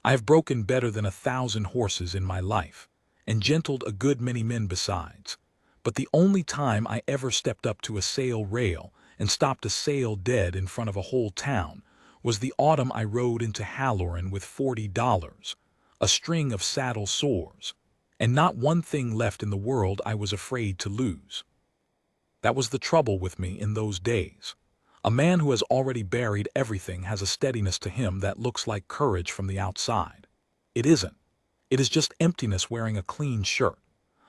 I have broken better than 1,000 horses in my life, and gentled a good many men besides. But the only time I ever stepped up to a sail rail and stopped a sail dead in front of a whole town was the autumn I rode into Halloran with $40, a string of saddle sores, and not one thing left in the world I was afraid to lose. That was the trouble with me in those days. A man who has already buried everything has a steadiness to him that looks like courage from the outside. It isn't. It is just emptiness wearing a clean shirt.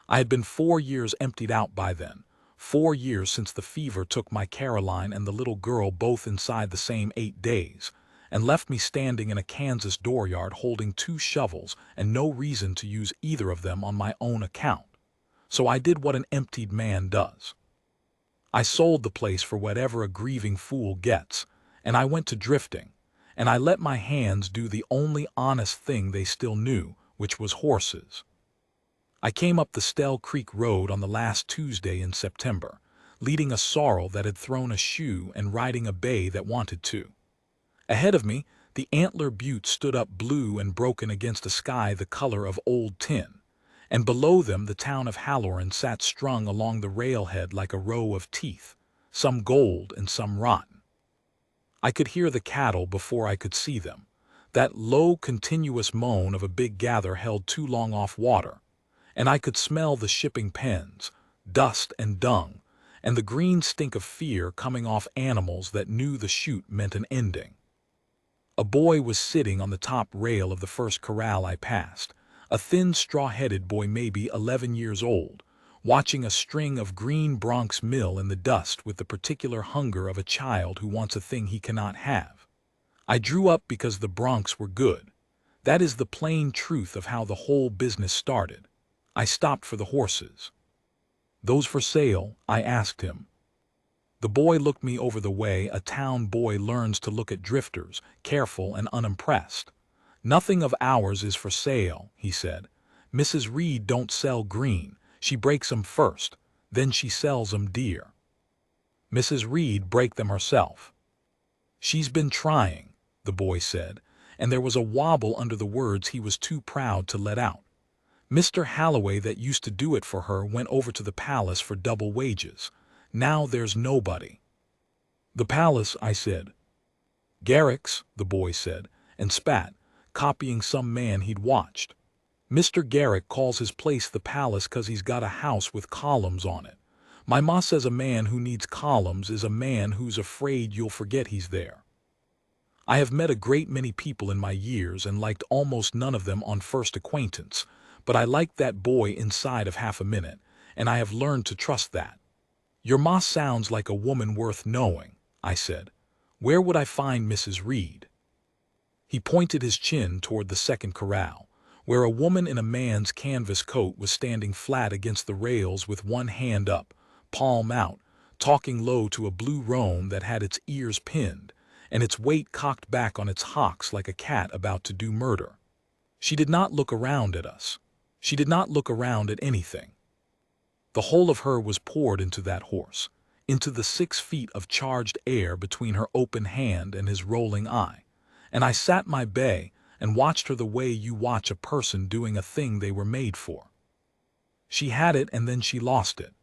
I had been 4 years emptied out by then, 4 years since the fever took my Caroline and the little girl both inside the same 8 days, and left me standing in a Kansas dooryard holding 2 shovels and no reason to use either of them on my own account. So I did what an emptied man does. I sold the place for whatever a grieving fool gets, and I went to drifting, and I let my hands do the only honest thing they still knew, which was horses. I came up the Stell Creek Road on the last Tuesday in September, leading a sorrel that had thrown a shoe and riding a bay that wanted to. Ahead of me, the Antler Butte stood up blue and broken against a sky the color of old tin, and below them the town of Halloran sat strung along the railhead like a row of teeth, some gold and some rotten. I could hear the cattle before I could see them, that low continuous moan of a big gather held too long off water, and I could smell the shipping pens, dust and dung, and the green stink of fear coming off animals that knew the chute meant an ending. A boy was sitting on the top rail of the first corral I passed, a thin straw-headed boy maybe 11 years old, watching a string of green broncs mill in the dust with the particular hunger of a child who wants a thing he cannot have. I drew up because the broncs were good. That is the plain truth of how the whole business started. I stopped for the horses. "Those for sale?" I asked him. The boy looked me over the way a town boy learns to look at drifters, careful and unimpressed. "Nothing of ours is for sale," he said. "Mrs. Reed don't sell green. She breaks 'em first, then she sells 'em dear." "Mrs. Reed break them herself." "She's been trying," the boy said, and there was a wobble under the words he was too proud to let out. "Mr. Halloway that used to do it for her went over to the palace for double wages. Now there's nobody." "The palace," I said. "Garrick's," the boy said, and spat, copying some man he'd watched. "Mr. Garrick calls his place the palace 'cause he's got a house with columns on it. My ma says a man who needs columns is a man who's afraid you'll forget he's there." I have met a great many people in my years and liked almost none of them on first acquaintance, but I liked that boy inside of half a minute, and I have learned to trust that. "Your ma sounds like a woman worth knowing," I said. "Where would I find Mrs. Reed?" He pointed his chin toward the second corral, where a woman in a man's canvas coat was standing flat against the rails with one hand up, palm out, talking low to a blue roan that had its ears pinned, and its weight cocked back on its hocks like a cat about to do murder. She did not look around at us. She did not look around at anything. The whole of her was poured into that horse, into the 6 feet of charged air between her open hand and his rolling eye, and I sat my bay and watched her the way you watch a person doing a thing they were made for. She had it and then she lost it.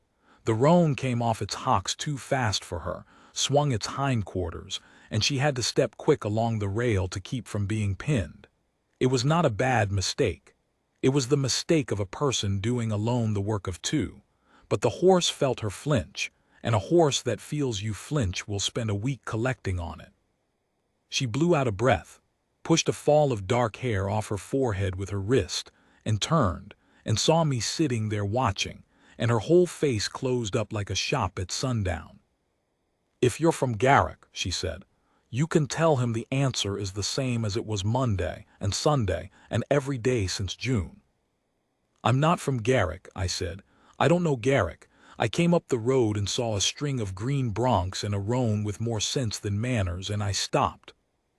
The roan came off its hocks too fast for her, swung its hindquarters, and she had to step quick along the rail to keep from being pinned. It was not a bad mistake. It was the mistake of a person doing alone the work of two, but the horse felt her flinch, and a horse that feels you flinch will spend a week collecting on it. She blew out a breath, pushed a fall of dark hair off her forehead with her wrist, and turned, and saw me sitting there watching, and her whole face closed up like a shop at sundown. "If you're from Garrick," she said, "you can tell him the answer is the same as it was Monday and Sunday and every day since June." "I'm not from Garrick," I said. "I don't know Garrick. I came up the road and saw a string of green broncs and a roan with more sense than manners, and I stopped.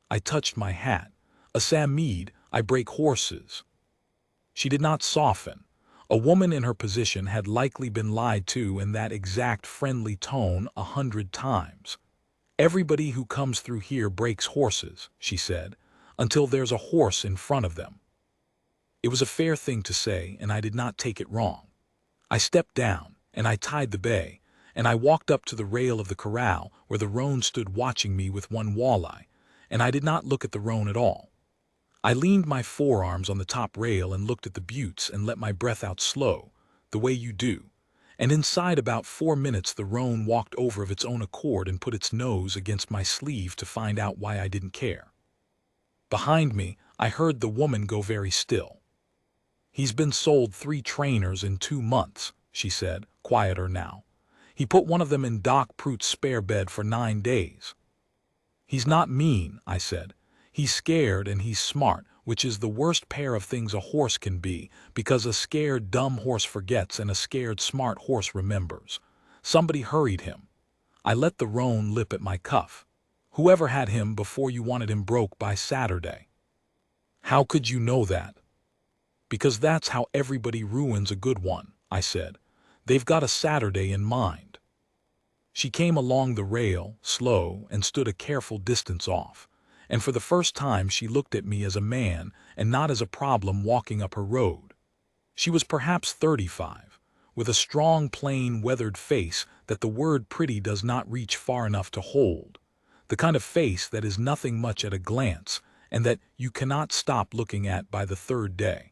I touched my hat. A Samede, I break horses." She did not soften. A woman in her position had likely been lied to in that exact friendly tone 100 times. "Everybody who comes through here breaks horses," she said. until there's a horse in front of them. It was a fair thing to say, and I did not take it wrong. I stepped down, and I tied the bay, and I walked up to the rail of the corral where the roan stood watching me with one walleye, and I did not look at the roan at all. I leaned my forearms on the top rail and looked at the buttes and let my breath out slow, the way you do. And inside about 4 minutes the roan walked over of its own accord and put its nose against my sleeve to find out why I didn't care. Behind me, I heard the woman go very still. "He's been sold 3 trainers in 2 months, she said, quieter now. He put one of them in Doc Prute's spare bed for 9 days. He's not mean, I said. He's scared and he's smart, which is the worst pair of things a horse can be, because a scared dumb horse forgets and a scared smart horse remembers. Somebody hurried him. I let the roan lip at my cuff. Whoever had him before you wanted him broke by Saturday." "How could you know that?" "Because that's how everybody ruins a good one," I said. "They've got a Saturday in mind." She came along the rail, slow, and stood a careful distance off, and for the first time she looked at me as a man and not as a problem walking up her road. She was perhaps 35, with a strong, plain, weathered face that the word pretty does not reach far enough to hold, the kind of face that is nothing much at a glance and that you cannot stop looking at by the 3rd day.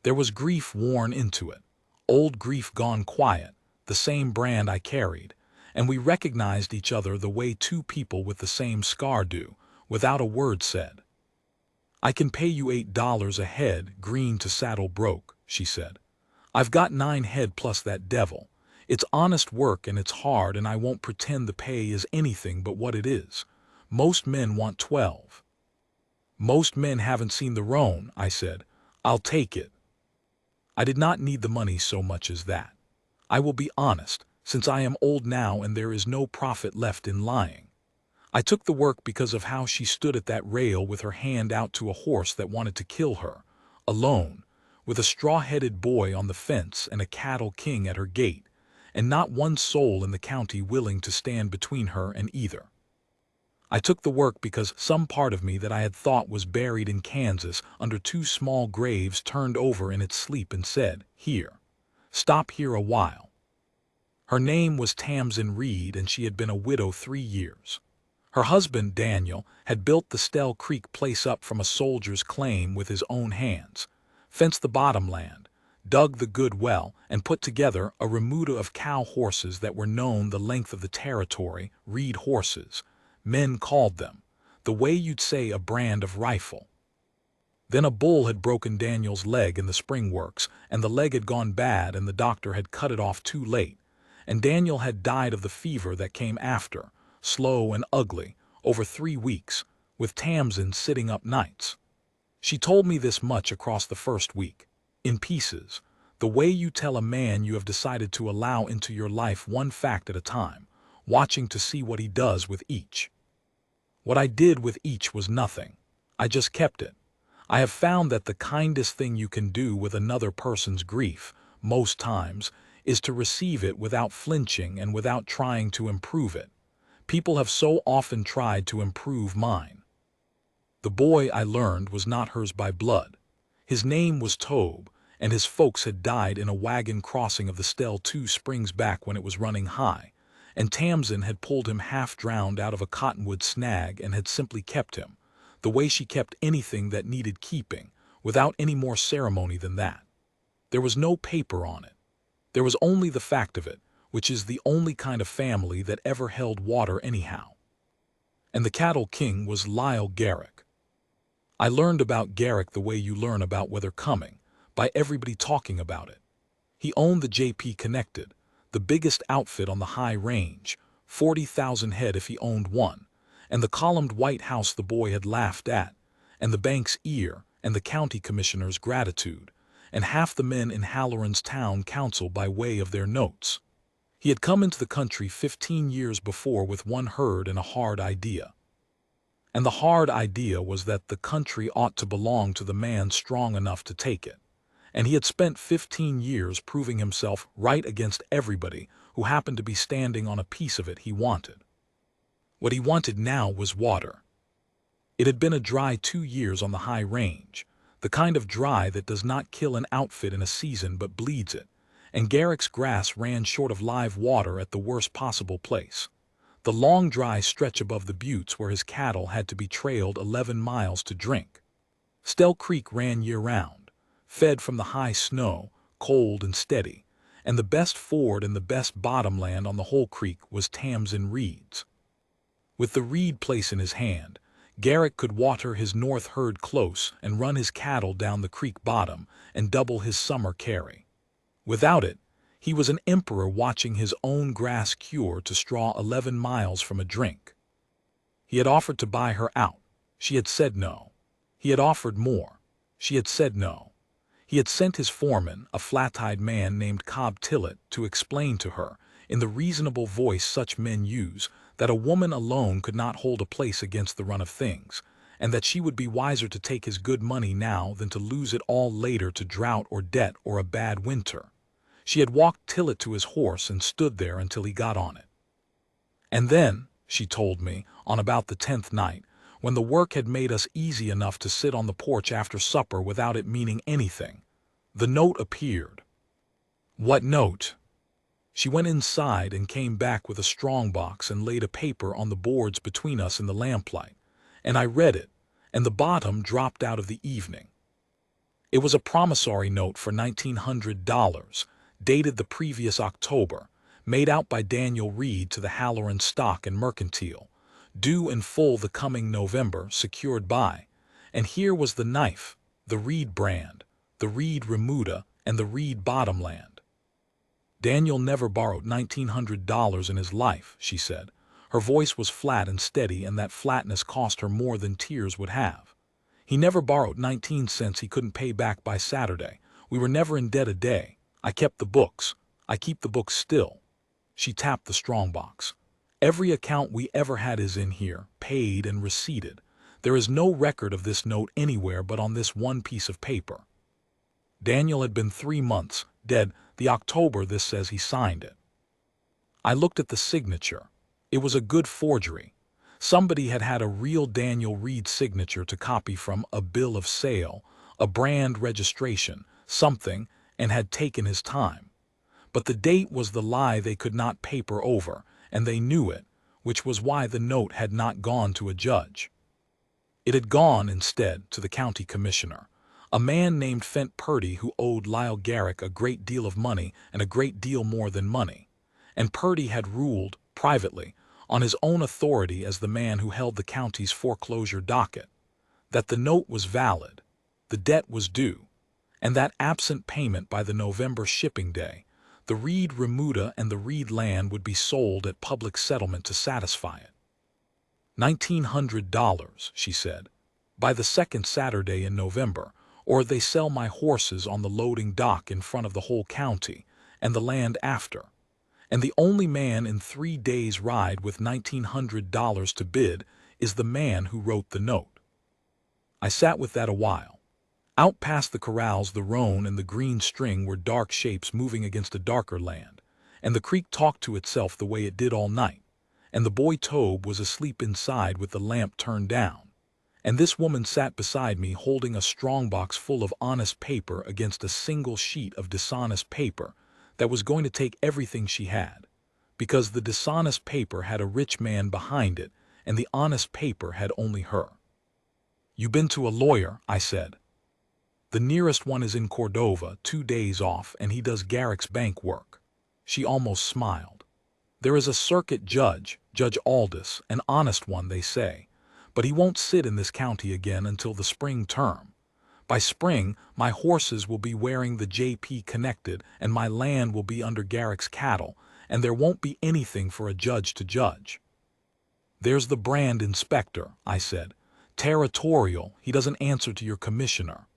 There was grief worn into it, old grief gone quiet, the same brand I carried, and we recognized each other the way 2 people with the same scar do, without a word said. "I can pay you $8 a head, green to saddle broke," she said. "I've got 9 head plus that devil. It's honest work and it's hard, and I won't pretend the pay is anything but what it is. Most men want 12. "Most men haven't seen the roan," I said. "I'll take it." I did not need the money so much as that. I will be honest, since I am old now and there is no profit left in lying. I took the work because of how she stood at that rail with her hand out to a horse that wanted to kill her, alone, with a straw-headed boy on the fence and a cattle king at her gate, and not one soul in the county willing to stand between her and either. I took the work because some part of me that I had thought was buried in Kansas under 2 small graves turned over in its sleep and said, "Here. Stop here a while." Her name was Tamsin Reed, and she had been a widow 3 years. Her husband, Daniel, had built the Stell Creek place up from a soldier's claim with his own hands, fenced the bottomland, dug the good well, and put together a remuda of cow horses that were known the length of the territory, Reed horses. Men called them, the way you'd say a brand of rifle. Then a bull had broken Daniel's leg in the spring works, and the leg had gone bad and the doctor had cut it off too late, and Daniel had died of the fever that came after, slow and ugly, over 3 weeks, with Tamsin sitting up nights. She told me this much across the first week, in pieces, the way you tell a man you have decided to allow into your life one fact at a time, watching to see what he does with each. What I did with each was nothing. I just kept it. I have found that the kindest thing you can do with another person's grief, most times, is to receive it without flinching and without trying to improve it. People have so often tried to improve mine. The boy, I learned, was not hers by blood. His name was Tobe, and his folks had died in a wagon crossing of the Stell 2 springs back when it was running high, and Tamsin had pulled him half drowned out of a cottonwood snag and had simply kept him, the way she kept anything that needed keeping, without any more ceremony than that. There was no paper on it. There was only the fact of it, which is the only kind of family that ever held water anyhow. And the cattle king was Lyle Garrick. I learned about Garrick the way you learn about weather coming, by everybody talking about it. He owned the J.P. Connected, the biggest outfit on the high range, 40,000 head if he owned one, and the columned White House the boy had laughed at, and the bank's ear, and the county commissioner's gratitude, and half the men in Halloran's town council by way of their notes. He had come into the country 15 years before with one herd and a hard idea. And the hard idea was that the country ought to belong to the man strong enough to take it. And he had spent 15 years proving himself right against everybody who happened to be standing on a piece of it he wanted. What he wanted now was water. It had been a dry 2 years on the high range, the kind of dry that does not kill an outfit in a season but bleeds it, and Garrick's grass ran short of live water at the worst possible place. The long dry stretch above the buttes where his cattle had to be trailed 11 miles to drink. Stell Creek ran year-round, fed from the high snow, cold and steady, and the best ford and the best bottomland on the whole creek was Tamsin Reed's. With the Reed place in his hand, Garrick could water his north herd close and run his cattle down the creek bottom and double his summer carry. Without it, he was an emperor watching his own grass cure to straw 11 miles from a drink. He had offered to buy her out. She had said no. He had offered more. She had said no. He had sent his foreman, a flat-eyed man named Cobb Tillett, to explain to her, in the reasonable voice such men use, that a woman alone could not hold a place against the run of things, and that she would be wiser to take his good money now than to lose it all later to drought or debt or a bad winter. She had walked Tillett to his horse and stood there until he got on it. And then, she told me, on about the 10th night, when the work had made us easy enough to sit on the porch after supper without it meaning anything, the note appeared. What note? She went inside and came back with a strongbox and laid a paper on the boards between us in the lamplight, and I read it, and the bottom dropped out of the evening. It was a promissory note for $1,900, dated the previous October, made out by Daniel Reed to the Halloran Stock and Mercantile, due in full the coming November, secured by, and here was the knife, the Reed brand, the Reed Remuda, and the Reed Bottomland. Daniel never borrowed $1,900 in his life, she said. Her voice was flat and steady, and that flatness cost her more than tears would have. He never borrowed 19 cents he couldn't pay back by Saturday. We were never in debt a day. I kept the books. I keep the books still. She tapped the strongbox. Every account we ever had is in here, paid and receipted. There is no record of this note anywhere but on this one piece of paper. Daniel had been 3 months, dead, the October this says he signed it. I looked at the signature. It was a good forgery. Somebody had had a real Daniel Reed signature to copy from a bill of sale, a brand registration, something, and had taken his time. But the date was the lie they could not paper over, and they knew it, which was why the note had not gone to a judge. It had gone, instead, to the county commissioner, a man named Fent Purdy who owed Lyle Garrick a great deal of money and a great deal more than money, and Purdy had ruled, privately, on his own authority as the man who held the county's foreclosure docket, that the note was valid, the debt was due, and that absent payment by the November shipping day, the Reed Remuda and the Reed land would be sold at public settlement to satisfy it. $1,900, she said, by the second Saturday in November, or they sell my horses on the loading dock in front of the whole county, and the land after. And the only man in 3 days' ride with $1,900 to bid is the man who wrote the note. I sat with that a while. Out past the corrals the roan and the green string were dark shapes moving against a darker land, and the creek talked to itself the way it did all night, and the boy Tobe was asleep inside with the lamp turned down, and this woman sat beside me holding a strongbox full of honest paper against a single sheet of dishonest paper that was going to take everything she had, because the dishonest paper had a rich man behind it, and the honest paper had only her. "You been to a lawyer?" I said. "The nearest one is in Cordova, 2 days off, and he does Garrick's bank work." She almost smiled. "There is a circuit judge, Judge Aldis, an honest one, they say, but he won't sit in this county again until the spring term. By spring, my horses will be wearing the J.P. connected, and my land will be under Garrick's cattle, and there won't be anything for a judge to judge." "There's the brand inspector," I said. "Territorial, he doesn't answer to your commissioner."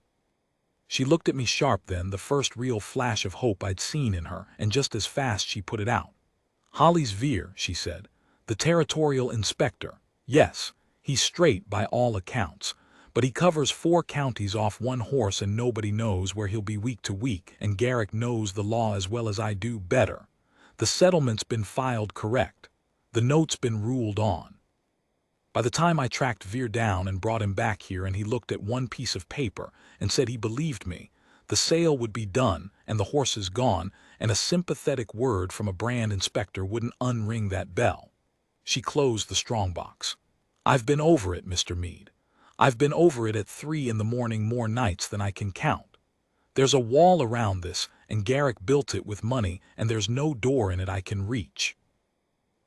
She looked at me sharp then, the first real flash of hope I'd seen in her, and just as fast she put it out. "Holly's Veer," she said. "The territorial inspector. Yes, he's straight by all accounts, but he covers 4 counties off one horse and nobody knows where he'll be week to week, and Garrick knows the law as well as I do, better. The settlement's been filed correct. The note's been ruled on. By the time I tracked Veer down and brought him back here and he looked at one piece of paper and said he believed me, the sale would be done and the horses gone, and a sympathetic word from a brand inspector wouldn't unring that bell. She closed the strongbox. I've been over it, Mr. Meade. I've been over it at 3 in the morning more nights than I can count. There's a wall around this, and Garrick built it with money, and there's no door in it I can reach.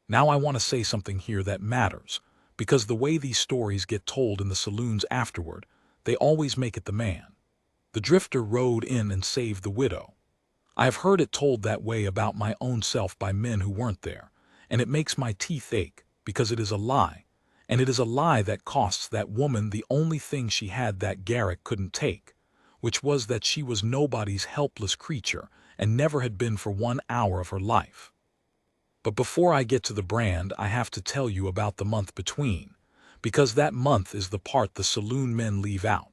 Now I want to say something here that matters, because the way these stories get told in the saloons afterward, they always make it the man. The drifter rode in and saved the widow. I have heard it told that way about my own self by men who weren't there, and it makes my teeth ache, because it is a lie, and it is a lie that costs that woman the only thing she had that Garrick couldn't take, which was that she was nobody's helpless creature and never had been for 1 hour of her life. But before I get to the brand, I have to tell you about the month between, because that month is the part the saloon men leave out,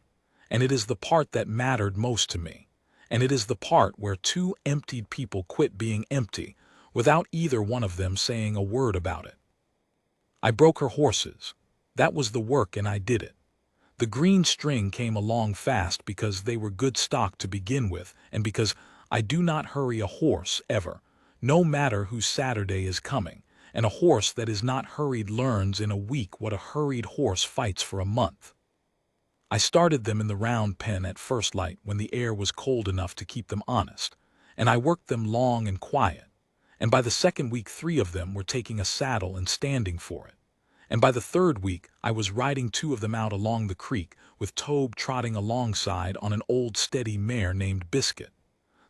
and it is the part that mattered most to me, and it is the part where 2 emptied people quit being empty without either one of them saying a word about it. I broke her horses. That was the work, and I did it. The green string came along fast because they were good stock to begin with, and because I do not hurry a horse ever, no matter whose Saturday is coming, and a horse that is not hurried learns in a week what a hurried horse fights for a month. I started them in the round pen at first light when the air was cold enough to keep them honest, and I worked them long and quiet, and by the second week 3 of them were taking a saddle and standing for it, and by the 3rd week I was riding 2 of them out along the creek with Tobe trotting alongside on an old steady mare named Biscuit,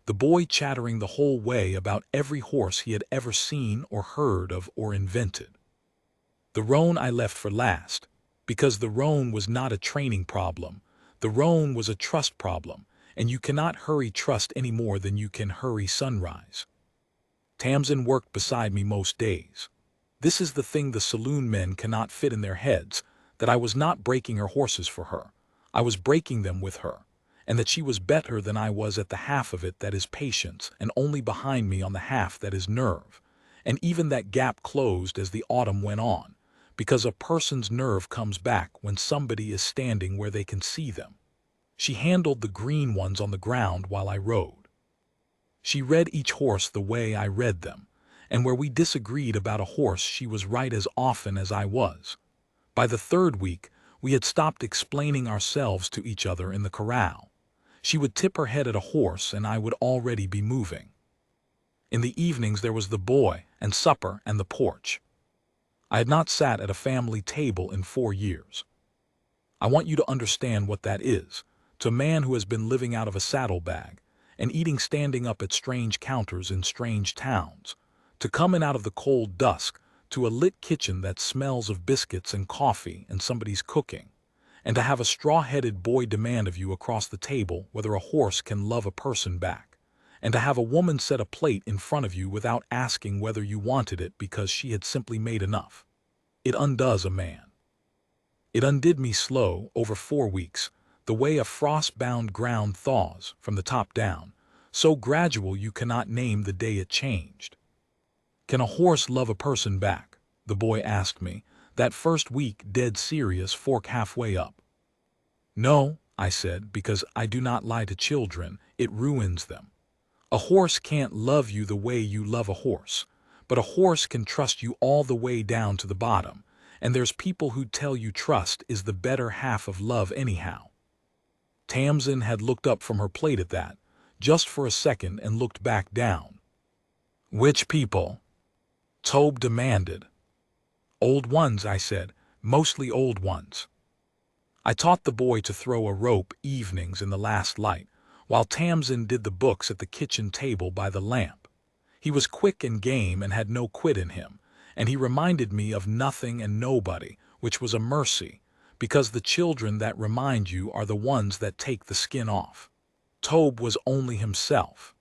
the boy chattering the whole way about every horse he had ever seen or heard of or invented. The roan I left for last, because the roan was not a training problem, the roan was a trust problem, and you cannot hurry trust any more than you can hurry sunrise. Tamsin worked beside me most days. This is the thing the saloon men cannot fit in their heads, that I was not breaking her horses for her, I was breaking them with her, and that she was better than I was at the half of it that is patience, and only behind me on the half that is nerve, and even that gap closed as the autumn went on, because a person's nerve comes back when somebody is standing where they can see them. She handled the green ones on the ground while I rode. She read each horse the way I read them, and where we disagreed about a horse she was right as often as I was. By the 3rd week, we had stopped explaining ourselves to each other in the corral. She would tip her head at a horse and I would already be moving. In the evenings there was the boy and supper and the porch. I had not sat at a family table in 4 years. I want you to understand what that is, to a man who has been living out of a saddlebag and eating standing up at strange counters in strange towns, to come in out of the cold dusk to a lit kitchen that smells of biscuits and coffee and somebody's cooking, and to have a straw-headed boy demand of you across the table whether a horse can love a person back, and to have a woman set a plate in front of you without asking whether you wanted it because she had simply made enough. It undoes a man. It undid me slow, over 4 weeks, the way a frost-bound ground thaws, from the top down, so gradual you cannot name the day it changed. Can a horse love a person back? The boy asked me, that first week dead serious, fork halfway up. No, I said, because I do not lie to children, it ruins them. A horse can't love you the way you love a horse, but a horse can trust you all the way down to the bottom, and there's people who tell you trust is the better half of love anyhow. Tamsin had looked up from her plate at that, just for a second, and looked back down. Which people? Tobe demanded. Old ones, I said, mostly old ones. I taught the boy to throw a rope evenings in the last light, while Tamsin did the books at the kitchen table by the lamp. He was quick and game and had no quit in him, and he reminded me of nothing and nobody, which was a mercy, because the children that remind you are the ones that take the skin off. Tobe was only himself.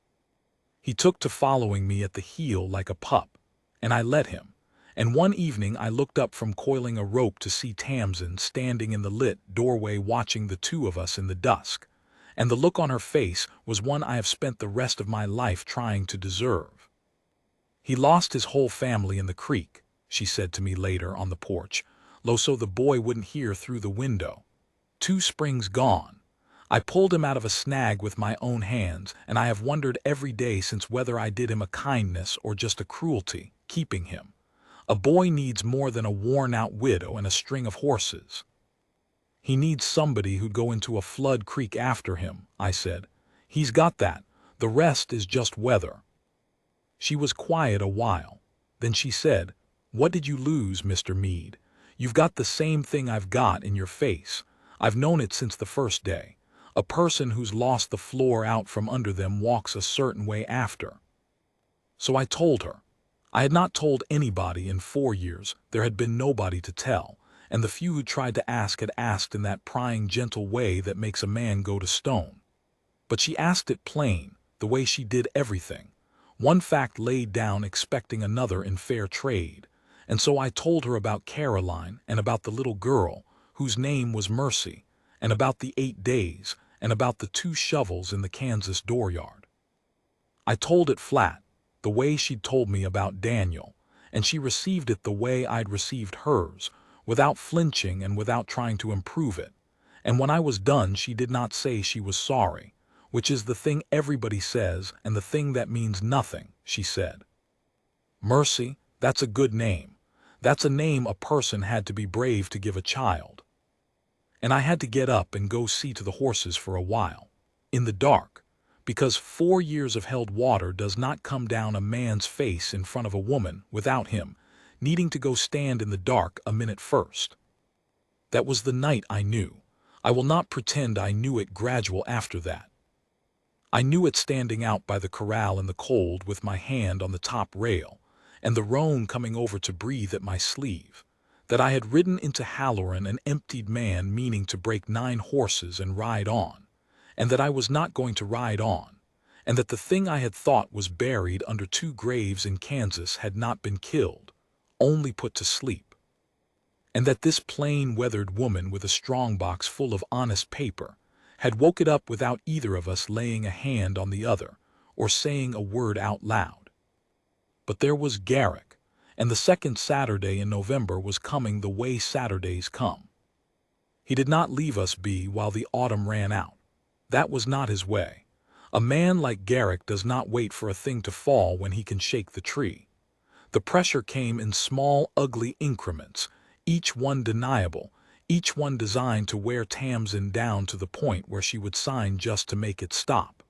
He took to following me at the heel like a pup, and I let him. And one evening I looked up from coiling a rope to see Tamsin standing in the lit doorway watching the 2 of us in the dusk, and the look on her face was one I have spent the rest of my life trying to deserve. He lost his whole family in the creek, she said to me later on the porch, low so the boy wouldn't hear through the window. 2 springs gone. I pulled him out of a snag with my own hands, and I have wondered every day since whether I did him a kindness or just a cruelty, keeping him. A boy needs more than a worn-out widow and a string of horses. He needs somebody who'd go into a flood creek after him, I said. He's got that. The rest is just weather. She was quiet a while. Then she said, "What did you lose, Mr. Meade? You've got the same thing I've got in your face. I've known it since the first day. A person who's lost the floor out from under them walks a certain way after." So I told her. I had not told anybody in 4 years. There had been nobody to tell, and the few who tried to ask had asked in that prying, gentle way that makes a man go to stone. But she asked it plain, the way she did everything. One fact laid down expecting another in fair trade. And so I told her about Caroline, and about the little girl, whose name was Mercy, and about the 8 days, and about the 2 shovels in the Kansas dooryard. I told it flat, the way she'd told me about Daniel, and she received it the way I'd received hers, without flinching and without trying to improve it. And when I was done, she did not say she was sorry, which is the thing everybody says and the thing that means nothing, she said. Mercy, that's a good name. That's a name a person had to be brave to give a child. And I had to get up and go see to the horses for a while, in the dark, because 4 years of held water does not come down a man's face in front of a woman without him needing to go stand in the dark a minute first. That was the night I knew. I will not pretend I knew it gradual after that. I knew it standing out by the corral in the cold with my hand on the top rail, and the roan coming over to breathe at my sleeve, that I had ridden into Halloran an emptied man meaning to break 9 horses and ride on, and that I was not going to ride on, and that the thing I had thought was buried under 2 graves in Kansas had not been killed, only put to sleep, and that this plain weathered woman with a strongbox full of honest paper had woke it up without either of us laying a hand on the other or saying a word out loud. But there was Garrick, and the 2nd Saturday in November was coming the way Saturdays come. He did not leave us be while the autumn ran out. That was not his way. A man like Garrick does not wait for a thing to fall when he can shake the tree. The pressure came in small, ugly increments, each one deniable, each one designed to wear Tamsin down to the point where she would sign just to make it stop.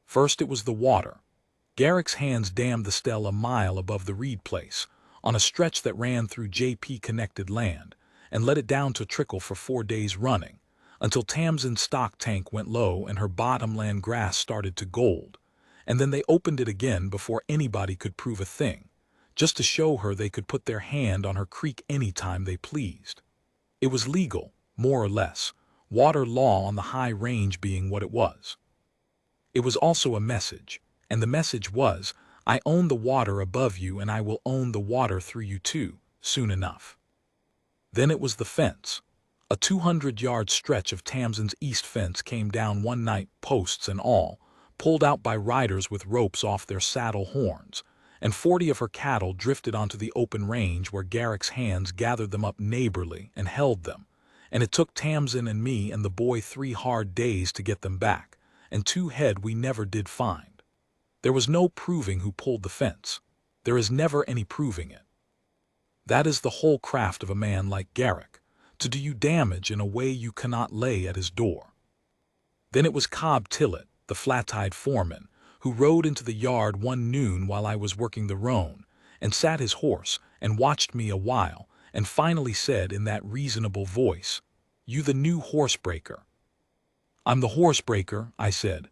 First it was the water. Garrick's hands dammed the Stell a mile above the Reed place, on a stretch that ran through J.P. connected land, and let it down to trickle for 4 days running, until Tamsin's stock tank went low and her bottomland grass started to gold, and then they opened it again before anybody could prove a thing, just to show her they could put their hand on her creek any time they pleased. It was legal, more or less, water law on the high range being what it was. It was also a message, and the message was, I own the water above you and I will own the water through you too, soon enough. Then it was the fence. A 200-yard stretch of Tamsin's east fence came down one night, posts and all, pulled out by riders with ropes off their saddle horns, and 40 of her cattle drifted onto the open range where Garrick's hands gathered them up neighborly and held them, and it took Tamsin and me and the boy 3 hard days to get them back, and 2 head we never did find. There was no proving who pulled the fence. There is never any proving it. That is the whole craft of a man like Garrick, to do you damage in a way you cannot lay at his door. Then it was Cobb Tillett, the flat-eyed foreman, who rode into the yard one noon while I was working the roan, and sat his horse and watched me a while, and finally said in that reasonable voice, "You the new horsebreaker." "I'm the horsebreaker," I said.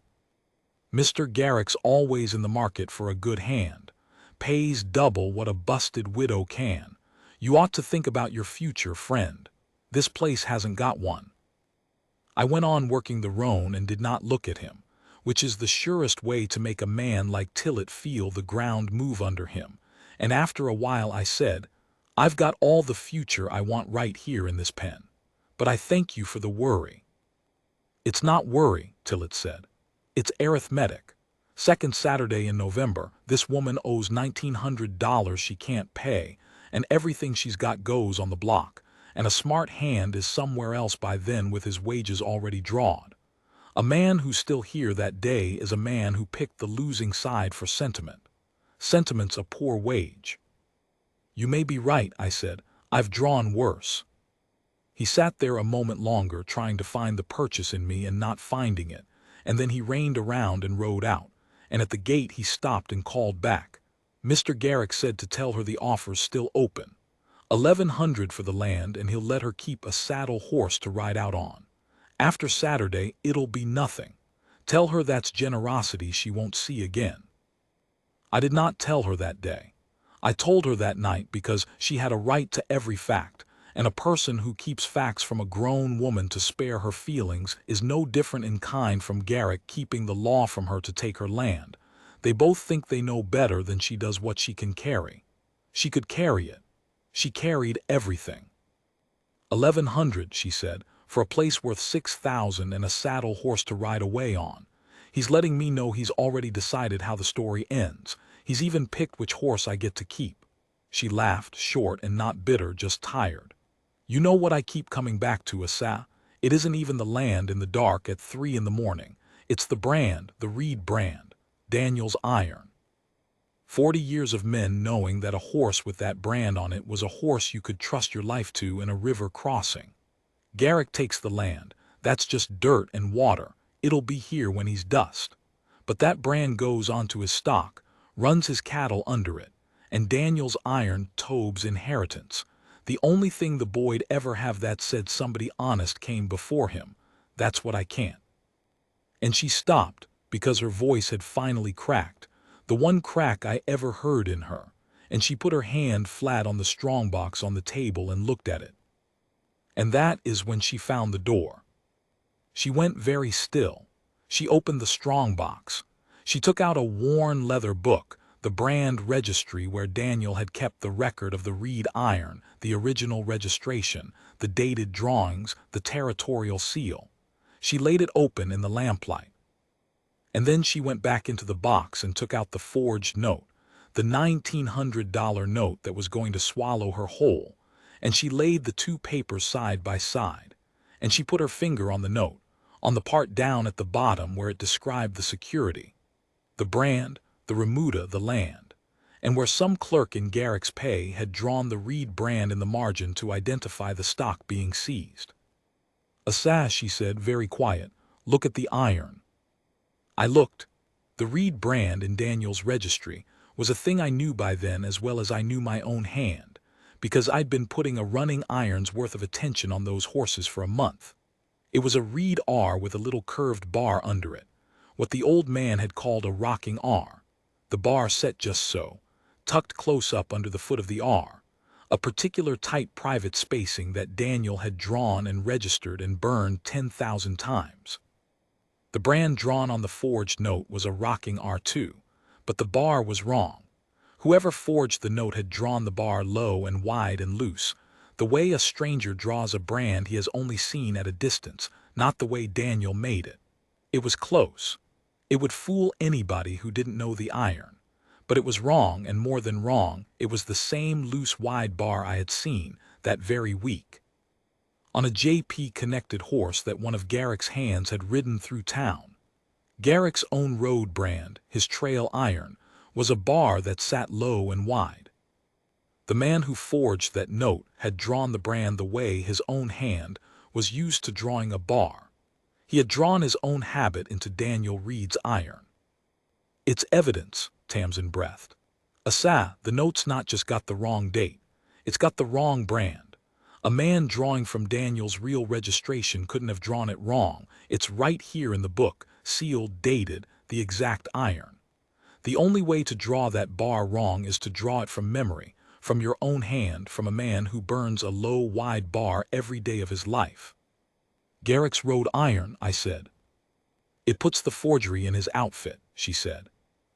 "Mr. Garrick's always in the market for a good hand. Pays double what a busted widow can. You ought to think about your future, friend. This place hasn't got one." I went on working the roan and did not look at him, which is the surest way to make a man like Tillett feel the ground move under him, and after a while I said, "I've got all the future I want right here in this pen, but I thank you for the worry." "It's not worry," Tillett said. "It's arithmetic. 2nd Saturday in November, this woman owes $1,900 she can't pay, and everything she's got goes on the block, and a smart hand is somewhere else by then with his wages already drawed. A man who's still here that day is a man who picked the losing side for sentiment. Sentiment's a poor wage. You may be right, I said. I've drawn worse. He sat there a moment longer trying to find the purchase in me and not finding it, and then he reined around and rode out, and at the gate he stopped and called back. Mr. Garrick said to tell her the offer's still open. 1,100 for the land, and he'll let her keep a saddle horse to ride out on. After Saturday, it'll be nothing. Tell her that's generosity she won't see again. I did not tell her that day. I told her that night because she had a right to every fact, and a person who keeps facts from a grown woman to spare her feelings is no different in kind from Garrick keeping the law from her to take her land. They both think they know better than she does what she can carry. She could carry it. She carried everything. 1,100, she said, for a place worth 6,000 and a saddle horse to ride away on. He's letting me know he's already decided how the story ends. He's even picked which horse I get to keep. She laughed, short and not bitter, just tired. You know what I keep coming back to, Asa? It isn't even the land in the dark at 3 in the morning. It's the brand, the Reed brand, Daniel's iron. 40 years of men knowing that a horse with that brand on it was a horse you could trust your life to in a river crossing. Garrick takes the land. That's just dirt and water. It'll be here when he's dust. But that brand goes onto his stock, runs his cattle under it, and Daniel's iron Tobe's inheritance. The only thing the boy'd ever have that said somebody honest came before him. That's what I can't. And she stopped because her voice had finally cracked, the one crack I ever heard in her, and she put her hand flat on the strongbox on the table and looked at it. And that is when she found the door. She went very still. She opened the strongbox. She took out a worn leather book, the brand registry where Daniel had kept the record of the Reed iron, the original registration, the dated drawings, the territorial seal. She laid it open in the lamplight. And then she went back into the box and took out the forged note, the $1,900 note that was going to swallow her whole, and she laid the two papers side by side, and she put her finger on the note, on the part down at the bottom where it described the security, the brand, the remuda, the land, and where some clerk in Garrick's pay had drawn the Reed brand in the margin to identify the stock being seized. Asa, she said, very quiet, look at the iron. I looked. The Reed brand in Daniel's registry was a thing I knew by then as well as I knew my own hand, because I'd been putting a running iron's worth of attention on those horses for a month. It was a Reed R with a little curved bar under it, what the old man had called a rocking R, the bar set just so, tucked close up under the foot of the R, a particular tight private spacing that Daniel had drawn and registered and burned 10,000 times. The brand drawn on the forged note was a rocking R2, but the bar was wrong. Whoever forged the note had drawn the bar low and wide and loose, the way a stranger draws a brand he has only seen at a distance, not the way Daniel made it. It was close. It would fool anybody who didn't know the iron. But it was wrong, and more than wrong, it was the same loose wide bar I had seen that very week on a JP-connected horse that one of Garrick's hands had ridden through town. Garrick's own road brand, his trail iron, was a bar that sat low and wide. The man who forged that note had drawn the brand the way his own hand was used to drawing a bar. He had drawn his own habit into Daniel Reed's iron. It's evidence, Tamsin breathed. Asa, the note's not just got the wrong date. It's got the wrong brand. A man drawing from Daniel's real registration couldn't have drawn it wrong. It's right here in the book, sealed, dated, the exact iron. The only way to draw that bar wrong is to draw it from memory, from your own hand, from a man who burns a low, wide bar every day of his life. Garrick's rode iron, I said. It puts the forgery in his outfit, she said.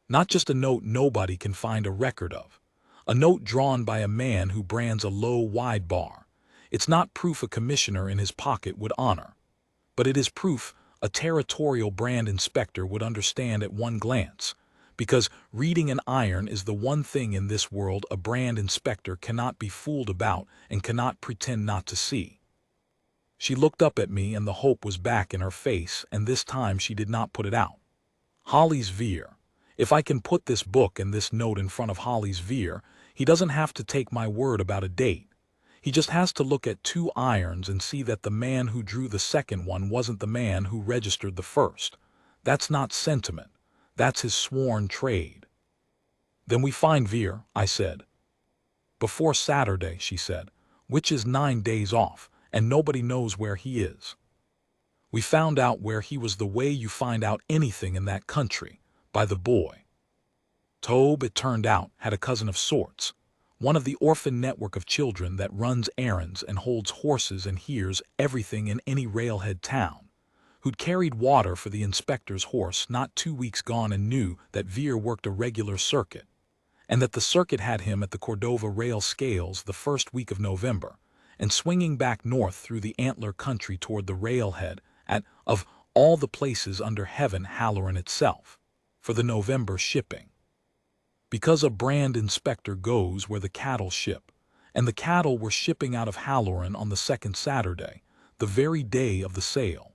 Not just a note nobody can find a record of. A note drawn by a man who brands a low, wide bar. It's not proof a commissioner in his pocket would honor. But it is proof a territorial brand inspector would understand at one glance, because reading an iron is the one thing in this world a brand inspector cannot be fooled about and cannot pretend not to see. She looked up at me and the hope was back in her face, and this time she did not put it out. Holly's Veer. If I can put this book and this note in front of Holly's Veer, he doesn't have to take my word about a date. He just has to look at 2 irons and see that the man who drew the second one wasn't the man who registered the first. That's not sentiment. That's his sworn trade. Then we find Veer, I said. Before Saturday, she said, which is 9 days off, and nobody knows where he is. We found out where he was the way you find out anything in that country, by the boy. Tobe, it turned out, had a cousin of sorts, one of the orphan network of children that runs errands and holds horses and hears everything in any railhead town, who'd carried water for the inspector's horse not 2 weeks gone and knew that Veer worked a regular circuit, and that the circuit had him at the Cordova rail scales the first week of November, and swinging back north through the antler country toward the railhead at, of all the places under heaven, Halloran itself, for the November shipping. Because a brand inspector goes where the cattle ship, and the cattle were shipping out of Halloran on the second Saturday, the very day of the sale.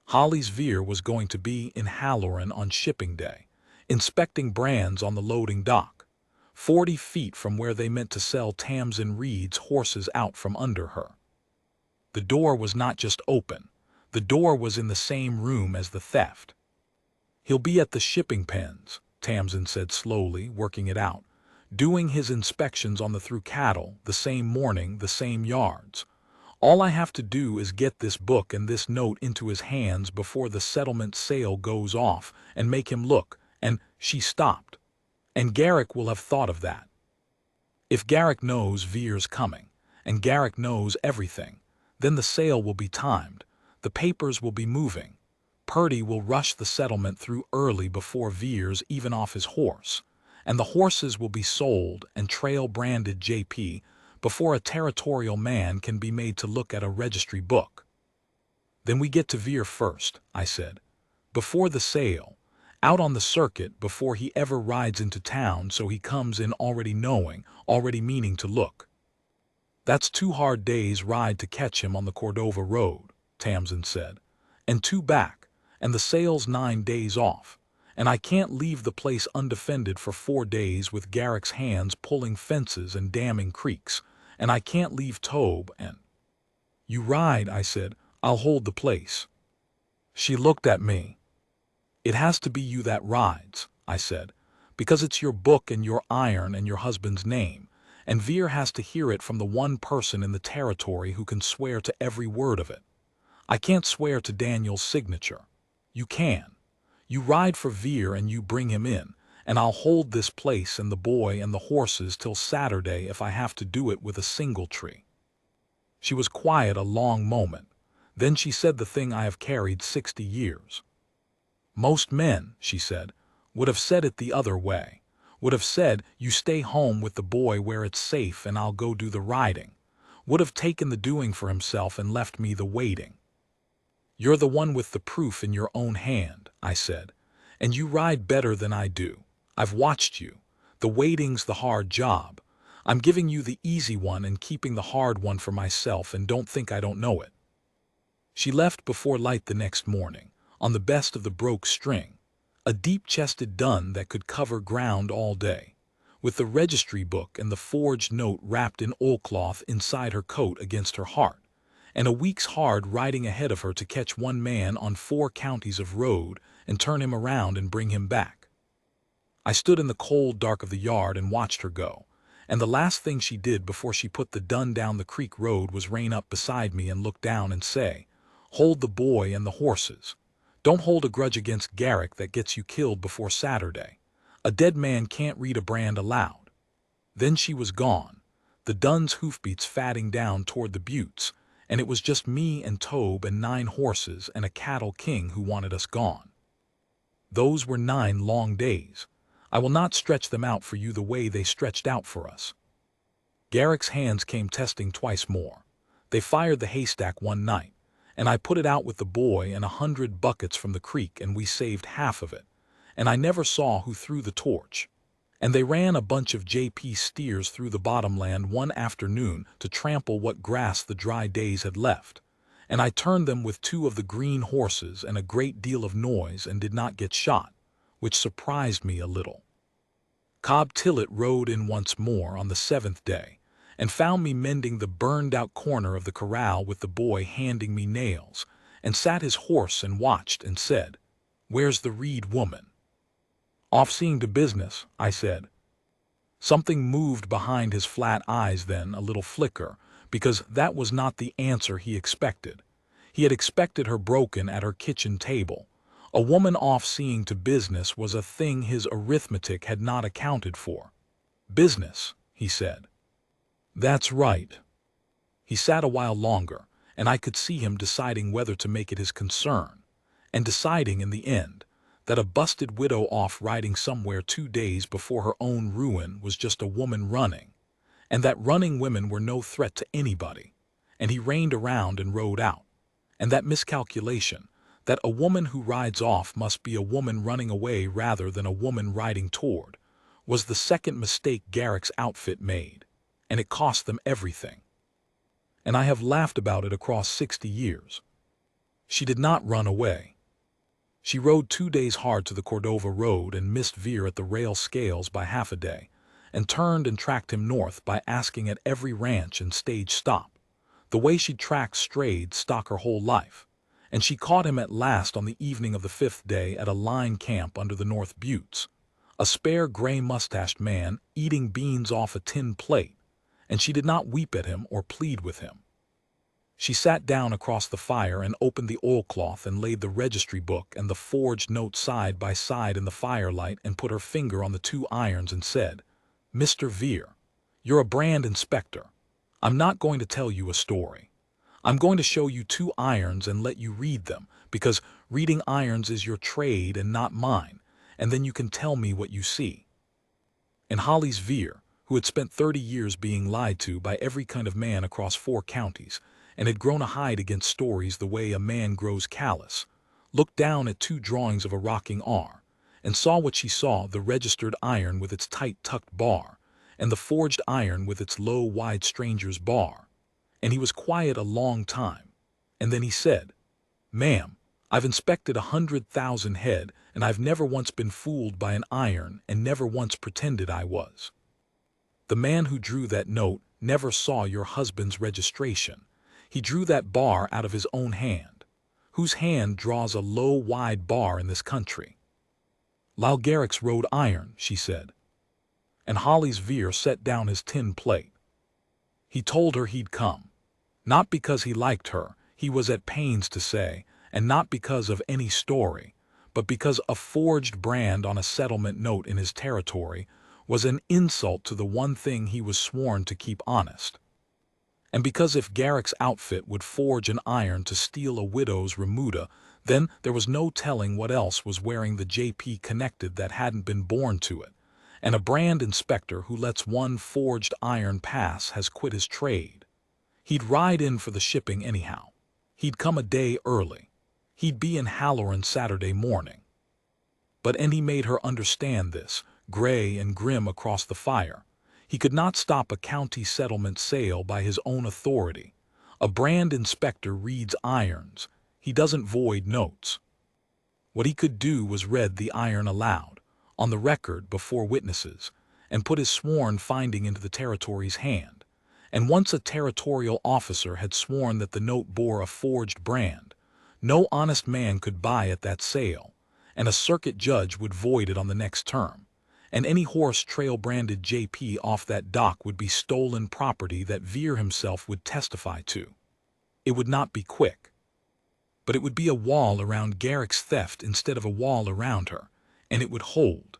Holly's Veer was going to be in Halloran on shipping day, inspecting brands on the loading dock, 40 feet from where they meant to sell Tamsin Reed's horses out from under her. The door was not just open, the door was in the same room as the theft. He'll be at the shipping pens, Tamsin said slowly, working it out, doing his inspections on the through cattle the same morning, the same yards. All I have to do is get this book and this note into his hands before the settlement sale goes off and make him look, and she stopped. And Garrick will have thought of that. If Garrick knows Veer's coming, and Garrick knows everything, then the sale will be timed, the papers will be moving. Purdy will rush the settlement through early before Veer's even off his horse, and the horses will be sold and trail-branded JP before a territorial man can be made to look at a registry book. Then we get to Veer first, I said, before the sale, out on the circuit before he ever rides into town, so he comes in already knowing, already meaning to look. That's 2 hard days' ride to catch him on the Cordova road, Tamsin said, and 2 back, and the sale's 9 days off, and I can't leave the place undefended for 4 days with Garrick's hands pulling fences and damming creeks, and I can't leave Tobe and... You ride, I said, I'll hold the place. She looked at me. It has to be you that rides, I said, because it's your book and your iron and your husband's name, and Veer has to hear it from the one person in the territory who can swear to every word of it. I can't swear to Daniel's signature. You can. You ride for Veer and you bring him in, and I'll hold this place and the boy and the horses till Saturday if I have to do it with a single tree. She was quiet a long moment. Then she said the thing I have carried 60 years. Most men, she said, would have said it the other way, would have said, you stay home with the boy where it's safe and I'll go do the riding, would have taken the doing for himself and left me the waiting. You're the one with the proof in your own hand, I said, and you ride better than I do. I've watched you. The waiting's the hard job. I'm giving you the easy one and keeping the hard one for myself, and don't think I don't know it. She left before light the next morning, on the best of the broke string, a deep-chested dun that could cover ground all day, with the registry book and the forged note wrapped in oilcloth inside her coat against her heart, and a week's hard riding ahead of her to catch one man on 4 counties of road and turn him around and bring him back. I stood in the cold dark of the yard and watched her go, and the last thing she did before she put the dun down the creek road was rein up beside me and look down and say, "Hold the boy and the horses. Don't hold a grudge against Garrick that gets you killed before Saturday. A dead man can't read a brand aloud." Then she was gone, the dun's hoofbeats fatting down toward the buttes, and it was just me and Tobe and 9 horses and a cattle king who wanted us gone. Those were 9 long days. I will not stretch them out for you the way they stretched out for us. Garrick's hands came testing twice more. They fired the haystack one night, and I put it out with the boy and 100 buckets from the creek, and we saved half of it. and I never saw who threw the torch. And they ran a bunch of JP steers through the bottomland one afternoon to trample what grass the dry days had left. And I turned them with 2 of the green horses and a great deal of noise and did not get shot, which surprised me a little. Cobb Tillett rode in once more on the 7th day, and found me mending the burned-out corner of the corral with the boy handing me nails, and sat his horse and watched and said, "Where's the Reed woman?" "Off seeing to business," I said. Something moved behind his flat eyes then, a little flicker, because that was not the answer he expected. He had expected her broken at her kitchen table. A woman off seeing to business was a thing his arithmetic had not accounted for. "Business," he said. "That's right." He sat a while longer, and I could see him deciding whether to make it his concern, and deciding in the end that a busted widow off riding somewhere 2 days before her own ruin was just a woman running, and that running women were no threat to anybody, and he reined around and rode out, and that miscalculation, that a woman who rides off must be a woman running away rather than a woman riding toward, was the second mistake Garrick's outfit made, and it cost them everything. And I have laughed about it across 60 years. She did not run away. She rode 2 days hard to the Cordova road and missed Veer at the rail scales by half a day, and turned and tracked him north by asking at every ranch and stage stop, the way she'd tracked strayed stock her whole life. And she caught him at last on the evening of the 5th day at a line camp under the North Buttes, a spare gray-mustached man eating beans off a tin plate, and she did not weep at him or plead with him. She sat down across the fire and opened the oilcloth and laid the registry book and the forged note side by side in the firelight and put her finger on the 2 irons and said, "Mr. Veer, you're a brand inspector. I'm not going to tell you a story. I'm going to show you 2 irons and let you read them, because reading irons is your trade and not mine, and then you can tell me what you see." And Holly's Veer, who had spent 30 years being lied to by every kind of man across 4 counties, and had grown a hide against stories the way a man grows callous, looked down at 2 drawings of a rocking R, and saw what she saw, the registered iron with its tight tucked bar, and the forged iron with its low wide stranger's bar. And he was quiet a long time, and then he said, "Ma'am, I've inspected 100,000 head, and I've never once been fooled by an iron and never once pretended I was. The man who drew that note never saw your husband's registration. He drew that bar out of his own hand. Whose hand draws a low wide bar in this country?" "Lyle Garrick's rode iron," she said. And Holly's Veer set down his tin plate. "He told her he'd come. Not because he liked her, he was at pains to say, and not because of any story, but because a forged brand on a settlement note in his territory was an insult to the one thing he was sworn to keep honest. And because if Garrick's outfit would forge an iron to steal a widow's remuda, then there was no telling what else was wearing the JP connected that hadn't been born to it, and a brand inspector who lets one forged iron pass has quit his trade. He'd ride in for the shipping anyhow. He'd come a day early. He'd be in Halloran Saturday morning." And he made her understand this, gray and grim across the fire. He could not stop a county settlement sale by his own authority. A brand inspector reads irons. He doesn't void notes. What he could do was read the iron aloud, on the record before witnesses, and put his sworn finding into the territory's hand. And once a territorial officer had sworn that the note bore a forged brand, no honest man could buy at that sale, and a circuit judge would void it on the next term, and any horse trail branded JP off that dock would be stolen property that Veer himself would testify to. It would not be quick, but it would be a wall around Garrick's theft instead of a wall around her, and it would hold.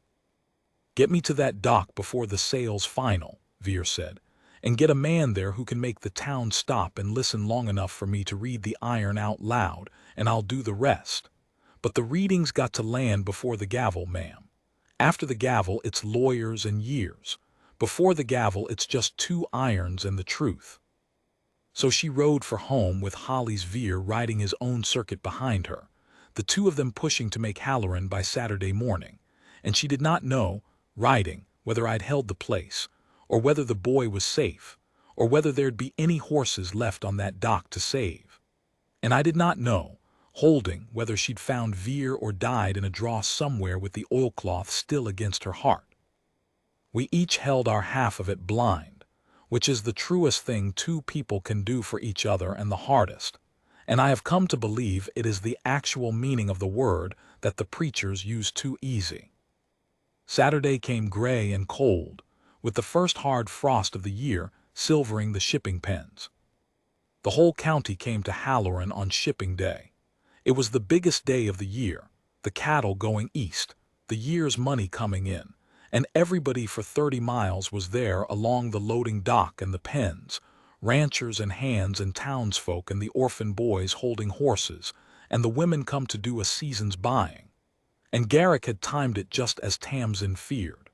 "Get me to that dock before the sale's final," Veer said, "and get a man there who can make the town stop and listen long enough for me to read the iron out loud, and I'll do the rest. But the reading's got to land before the gavel, ma'am. After the gavel, it's lawyers and years. Before the gavel, it's just 2 irons and the truth." So she rode for home with Holly's Veer riding his own circuit behind her, the 2 of them pushing to make Halloran by Saturday morning, and she did not know, riding, whether I'd held the place, or whether the boy was safe, or whether there'd be any horses left on that dock to save. And I did not know, holding, whether she'd found Veer or died in a draw somewhere with the oilcloth still against her heart. We each held our half of it blind, which is the truest thing two people can do for each other and the hardest, and I have come to believe it is the actual meaning of the word that the preachers use too easy. Saturday came gray and cold, with the first hard frost of the year silvering the shipping pens. The whole county came to Halloran on shipping day. It was the biggest day of the year, the cattle going east, the year's money coming in, and everybody for 30 miles was there along the loading dock and the pens, ranchers and hands and townsfolk and the orphan boys holding horses, and the women come to do a season's buying. And Garrick had timed it just as Tamsin feared.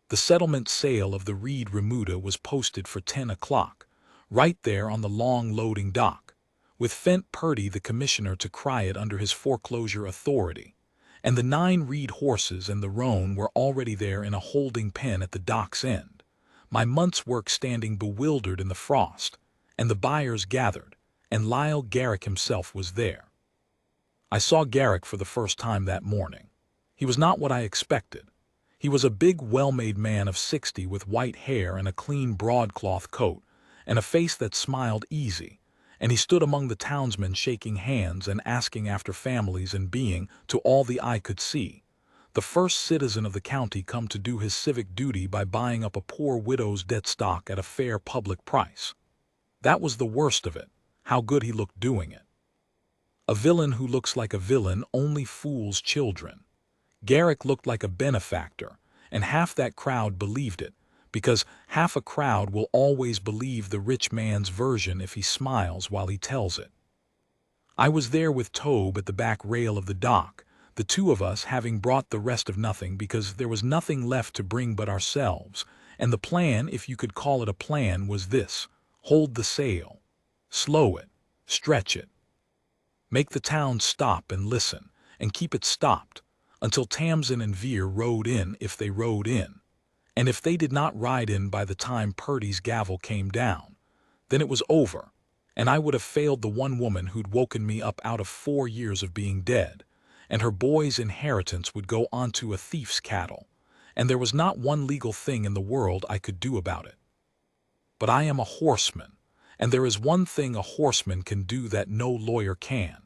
The settlement sale of the Reed Remuda was posted for 10 o'clock, right there on the long loading dock, with Fent Purdy the commissioner to cry it under his foreclosure authority, and the 9 Reed horses and the roan were already there in a holding pen at the dock's end, my month's work standing bewildered in the frost, and the buyers gathered, and Lyle Garrick himself was there. I saw Garrick for the first time that morning. He was not what I expected. He was a big, well-made man of 60 with white hair and a clean broadcloth coat, and a face that smiled easy, and he stood among the townsmen shaking hands and asking after families and being, to all the eye could see, the first citizen of the county come to do his civic duty by buying up a poor widow's debt stock at a fair public price. That was the worst of it, how good he looked doing it. A villain who looks like a villain only fools children. Garrick looked like a benefactor, and half that crowd believed it, because half a crowd will always believe the rich man's version if he smiles while he tells it. I was there with Tobe at the back rail of the dock, the two of us having brought the rest of nothing because there was nothing left to bring but ourselves, and the plan, if you could call it a plan, was this: hold the sail, slow it, stretch it, make the town stop and listen, and keep it stopped, until Tamsin and Veer rode in if they rode in, and if they did not ride in by the time Purdy's gavel came down, then it was over, and I would have failed the one woman who'd woken me up out of 4 years of being dead, and her boy's inheritance would go onto a thief's cattle, and there was not one legal thing in the world I could do about it. But I am a horseman, and there is one thing a horseman can do that no lawyer can.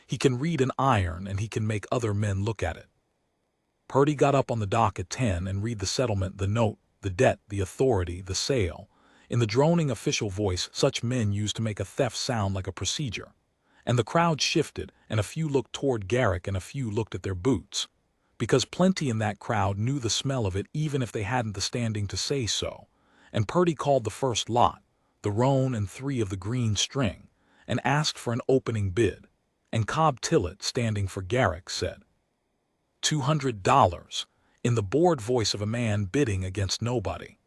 He can read an iron and he can make other men look at it. Purdy got up on the dock at 10 and read the settlement, the note, the debt, the authority, the sale, in the droning official voice such men use to make a theft sound like a procedure. And the crowd shifted, and a few looked toward Garrick and a few looked at their boots, because plenty in that crowd knew the smell of it even if they hadn't the standing to say so, and Purdy called the first lot, the roan and 3 of the green string, and asked for an opening bid, and Cobb Tillett, standing for Garrick, said, $200, in the bored voice of a man bidding against nobody.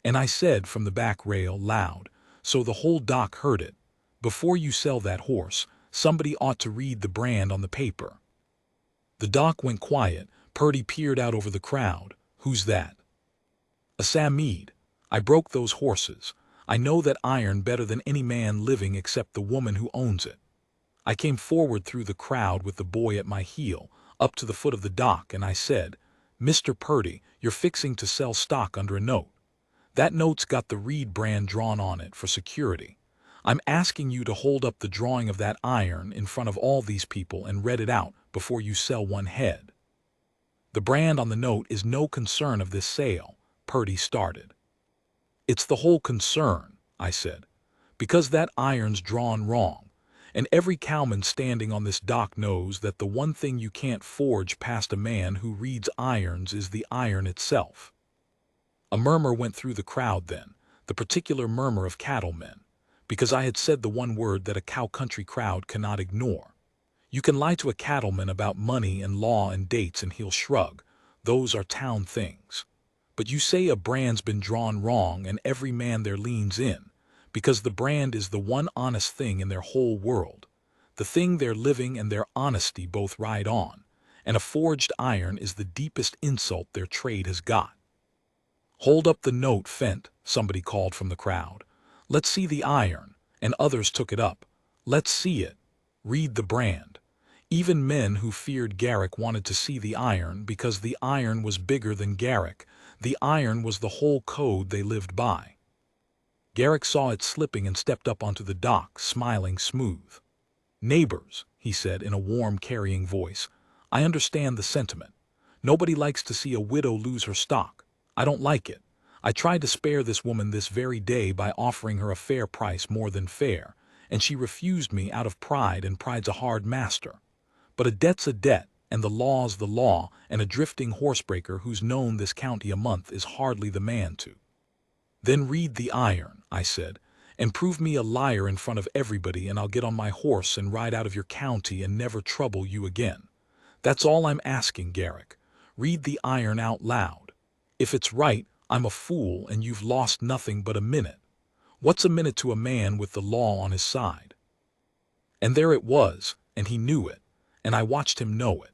And I said from the back rail loud, so the whole dock heard it, before you sell that horse, somebody ought to read the brand on the paper. The dock went quiet. Purdy peered out over the crowd. Who's that? A Samede. I broke those horses. I know that iron better than any man living except the woman who owns it. I came forward through the crowd with the boy at my heel, up to the foot of the dock, and I said, Mr. Purdy, you're fixing to sell stock under a note. That note's got the Reed brand drawn on it for security. I'm asking you to hold up the drawing of that iron in front of all these people and read it out before you sell one head. The brand on the note is no concern of this sale, Purdy started. It's the whole concern, I said, because that iron's drawn wrong, and every cowman standing on this dock knows that the one thing you can't forge past a man who reads irons is the iron itself. A murmur went through the crowd then, the particular murmur of cattlemen, because I had said the one word that a cow country crowd cannot ignore. You can lie to a cattleman about money and law and dates and he'll shrug. Those are town things. But you say a brand's been drawn wrong and every man there leans in, because the brand is the one honest thing in their whole world, the thing their living and their honesty both ride on, and a forged iron is the deepest insult their trade has got. "Hold up the note, Fent," somebody called from the crowd. "Let's see the iron," and others took it up. "Let's see it. Read the brand." Even men who feared Garrick wanted to see the iron because the iron was bigger than Garrick. The iron was the whole code they lived by. Garrick saw it slipping and stepped up onto the dock, smiling smooth. "Neighbors," he said in a warm, carrying voice, "I understand the sentiment. Nobody likes to see a widow lose her stock. I don't like it. I tried to spare this woman this very day by offering her a fair price, more than fair, and she refused me out of pride, and pride's a hard master. But a debt's a debt, and the law's the law, and a drifting horsebreaker who's known this county a month is hardly the man to." "Then read the iron," I said, "and prove me a liar in front of everybody, and I'll get on my horse and ride out of your county and never trouble you again. That's all I'm asking, Garrick. Read the iron out loud. If it's right, I'm a fool and you've lost nothing but a minute. What's a minute to a man with the law on his side?" And there it was, and he knew it, and I watched him know it.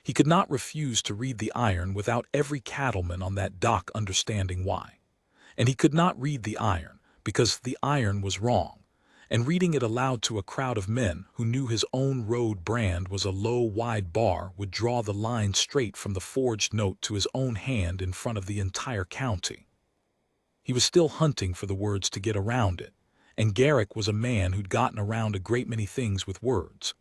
He could not refuse to read the iron without every cattleman on that dock understanding why. And he could not read the iron because the iron was wrong, and reading it aloud to a crowd of men who knew his own road brand was a low, wide bar would draw the line straight from the forged note to his own hand in front of the entire county. He was still hunting for the words to get around it, and Garrick was a man who'd gotten around a great many things with words.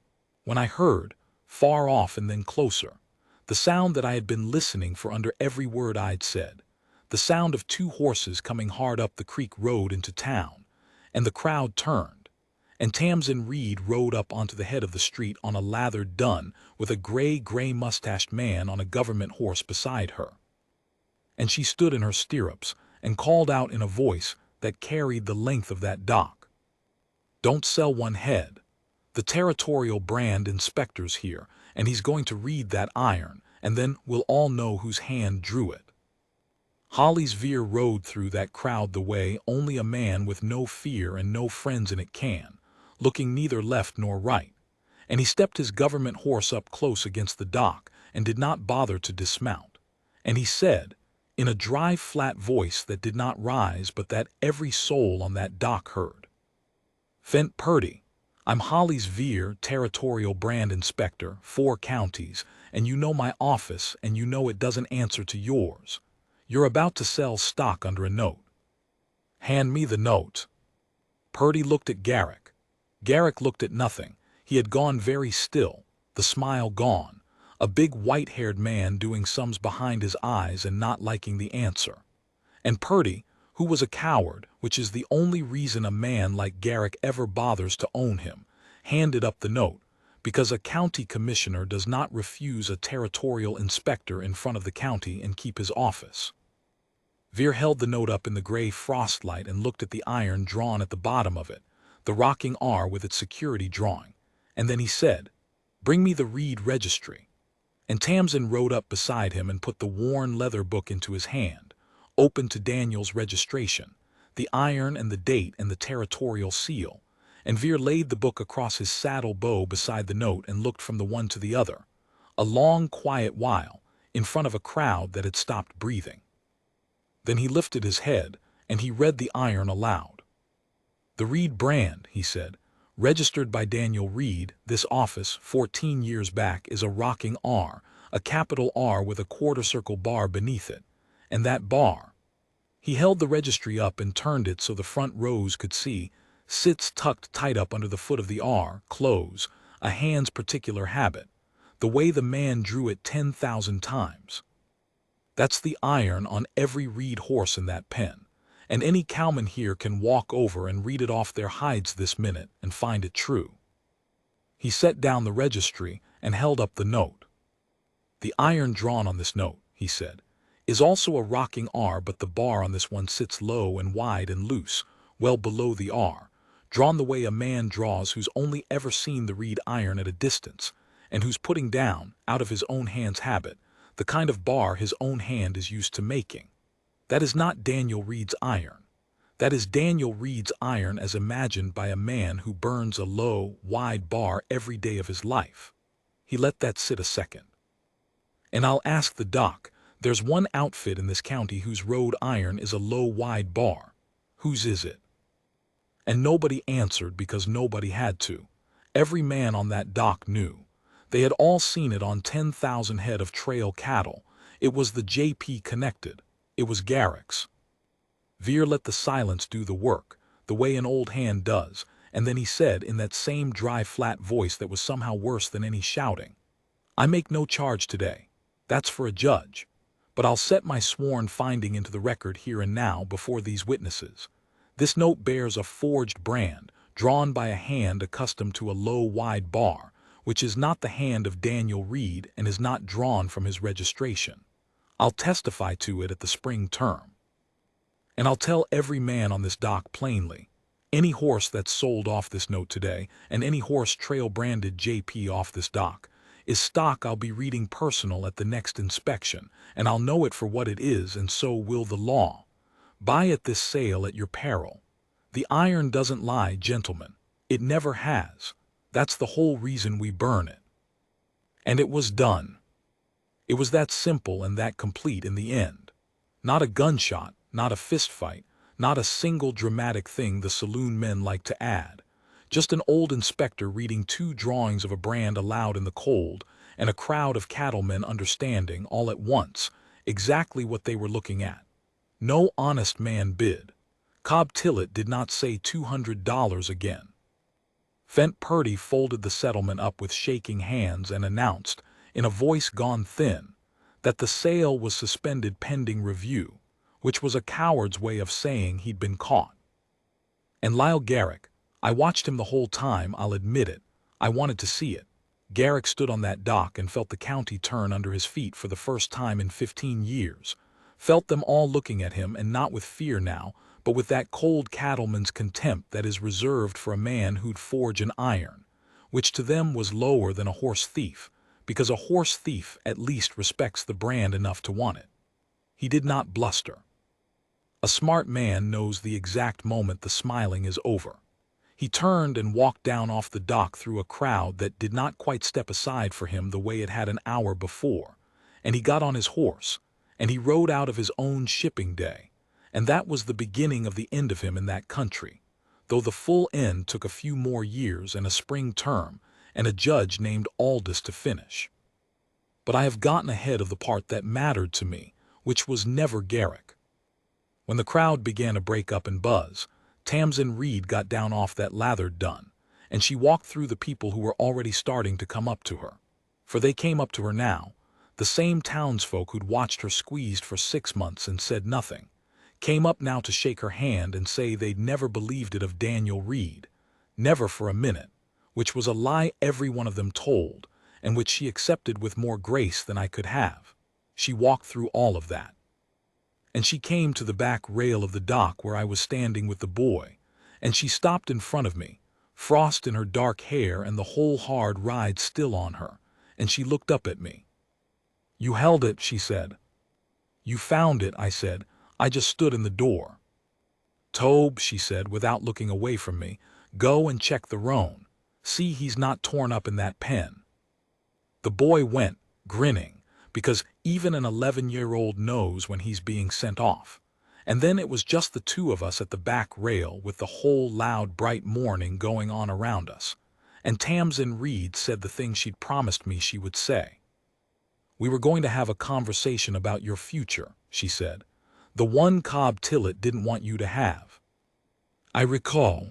When I heard, far off and then closer, the sound that I had been listening for under every word I'd said, the sound of 2 horses coming hard up the creek road into town, and the crowd turned, and Tamsin Reed rode up onto the head of the street on a lathered dun with a gray mustached man on a government horse beside her. And she stood in her stirrups and called out in a voice that carried the length of that dock, "Don't sell one head. The territorial brand inspector's here, and he's going to read that iron, and then we'll all know whose hand drew it." Holly's Veer rode through that crowd the way only a man with no fear and no friends in it can, looking neither left nor right, and he stepped his government horse up close against the dock and did not bother to dismount, and he said, in a dry, flat voice that did not rise but that every soul on that dock heard, "Fent Purdy, I'm Holly's Veer, territorial brand inspector, 4 counties, and you know my office, and you know it doesn't answer to yours. You're about to sell stock under a note. Hand me the note." Purdy looked at Garrick. Garrick looked at nothing. He had gone very still, the smile gone, a big white-haired man doing sums behind his eyes and not liking the answer. And Purdy, who was a coward, which is the only reason a man like Garrick ever bothers to own him, handed up the note, because a county commissioner does not refuse a territorial inspector in front of the county and keep his office. Veer held the note up in the gray frostlight and looked at the iron drawn at the bottom of it, the rocking R with its security drawing, and then he said, "Bring me the Reed registry." And Tamsin rode up beside him and put the worn leather book into his hand, open to Daniel's registration, the iron and the date and the territorial seal, and Veer laid the book across his saddle bow beside the note and looked from the one to the other, a long, quiet while, in front of a crowd that had stopped breathing. Then he lifted his head, and he read the iron aloud. "The Reed brand," he said, "registered by Daniel Reed, this office, 14 years back, is a rocking R, a capital R with a quarter-circle bar beneath it, and that bar," he held the registry up and turned it so the front rows could see, "sits tucked tight up under the foot of the R, close, a hand's particular habit, the way the man drew it 10,000 times. That's the iron on every Reed horse in that pen, and any cowman here can walk over and read it off their hides this minute and find it true." He set down the registry and held up the note. "The iron drawn on this note," he said, "is also a rocking R, but the bar on this one sits low and wide and loose, well below the R, drawn the way a man draws who's only ever seen the Reed iron at a distance, and who's putting down, out of his own hand's habit, the kind of bar his own hand is used to making. That is not Daniel Reed's iron. That is Daniel Reed's iron as imagined by a man who burns a low, wide bar every day of his life." He let that sit a second. And I'll ask the doc, there's one outfit in this county whose road iron is a low, wide bar. Whose is it? And nobody answered because nobody had to. Every man on that dock knew. They had all seen it on 10,000 head of trail cattle. It was the JP connected. It was Garrick's. Veer let the silence do the work, the way an old hand does, and then he said in that same dry, flat voice that was somehow worse than any shouting, I make no charge today. That's for a judge. But I'll set my sworn finding into the record here and now before these witnesses. This note bears a forged brand, drawn by a hand accustomed to a low, wide bar, which is not the hand of Daniel Reed and is not drawn from his registration. I'll testify to it at the spring term. And I'll tell every man on this dock plainly, any horse that's sold off this note today, and any horse trail branded JP off this dock, is stock I'll be reading personal at the next inspection, and I'll know it for what it is, and so will the law. Buy at this sale at your peril. The iron doesn't lie, gentlemen. It never has. That's the whole reason we burn it. And it was done. It was that simple and that complete in the end. Not a gunshot, not a fist fight, not a single dramatic thing the saloon men like to add. Just an old inspector reading two drawings of a brand aloud in the cold, and a crowd of cattlemen understanding, all at once, exactly what they were looking at. No honest man bid. Cobb Tillett did not say $200 again. Fent Purdy folded the settlement up with shaking hands and announced, in a voice gone thin, that the sale was suspended pending review, which was a coward's way of saying he'd been caught. And Lyle Garrick, I watched him the whole time, I'll admit it. I wanted to see it. Garrick stood on that dock and felt the county turn under his feet for the first time in 15 years. Felt them all looking at him, and not with fear now, but with that cold cattleman's contempt that is reserved for a man who'd forge an iron, which to them was lower than a horse thief, because a horse thief at least respects the brand enough to want it. He did not bluster. A smart man knows the exact moment the smiling is over. He turned and walked down off the dock through a crowd that did not quite step aside for him the way it had an hour before, and he got on his horse, and he rode out of his own shipping day, and that was the beginning of the end of him in that country, though the full end took a few more years and a spring term, and a judge named Aldous to finish. But I have gotten ahead of the part that mattered to me, which was never Garrick. When the crowd began to break up and buzz, Tamsin Reed got down off that lathered dun, and she walked through the people who were already starting to come up to her. For they came up to her now, the same townsfolk who'd watched her squeezed for 6 months and said nothing, came up now to shake her hand and say they'd never believed it of Daniel Reed, never for a minute, which was a lie every one of them told, and which she accepted with more grace than I could have. She walked through all of that. And she came to the back rail of the dock where I was standing with the boy, and she stopped in front of me, frost in her dark hair and the whole hard ride still on her, and she looked up at me. You held it, she said. You found it, I said. I just stood in the door. Tobe, she said, without looking away from me, go and check the roan. See he's not torn up in that pen. The boy went, grinning, because even an 11-year-old knows when he's being sent off. And then it was just the two of us at the back rail with the whole loud, bright morning going on around us. And Tamsin Reed said the thing she'd promised me she would say. We were going to have a conversation about your future, she said. The one Cobb Tillett didn't want you to have. I recall.